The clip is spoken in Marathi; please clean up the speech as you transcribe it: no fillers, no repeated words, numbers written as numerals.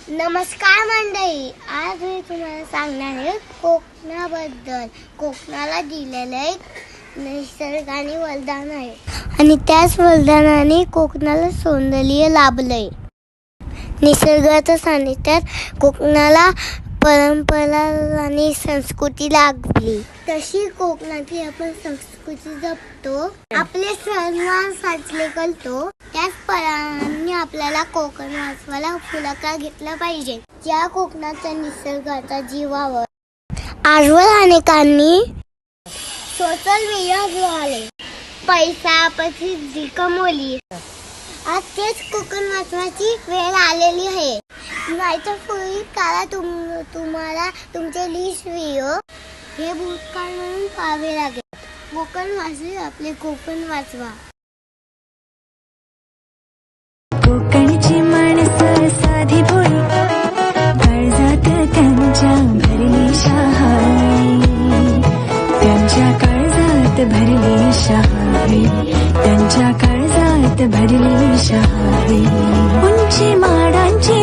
नमस्कार मंडळी, आज मी तुम्हाला सांगणार आहे कोकणाबद्दल. कोकणाला दिलेलं एक निसर्गाने वरदान आहे आणि त्याच वरदानाने कोकणाला सौंदर्य लाभलंय. निसर्गाच्या सानिध्यात कोकणाला परंपरा आणि संस्कृती लाभली. तशी कोकणाची आपण संस्कृती जपतो, आपले सणवार साजरे करतो. त्याचप्रमाणे आपल्याला कोकण वाचवायला पुढाकार घेतला पाहिजे. ज्या कोकणाच्या निसर्गाच्या जीवावर आजवर अनेकांनी सोशल मीडियाद्वारे पैसा प्रसिद्धी कमवली. आज तेच कोकण वाचवायची वेळ आलेली आहे. नाहीतर पूर्वी काळात तुम्हाला तुमचे लिस्ट व्हिडिओ हे भूतकाळ म्हणून पाहावे लागेल. कोकण वाचले, आपले कोकण वाचवा. कोकणची माणसं साधी भोळी, काळजात त्यांच्या भरली शहाळी, त्यांच्या काळजात भरली शहाळी, त्यांच्या काळजात भरली शहाळी. उंची माडांची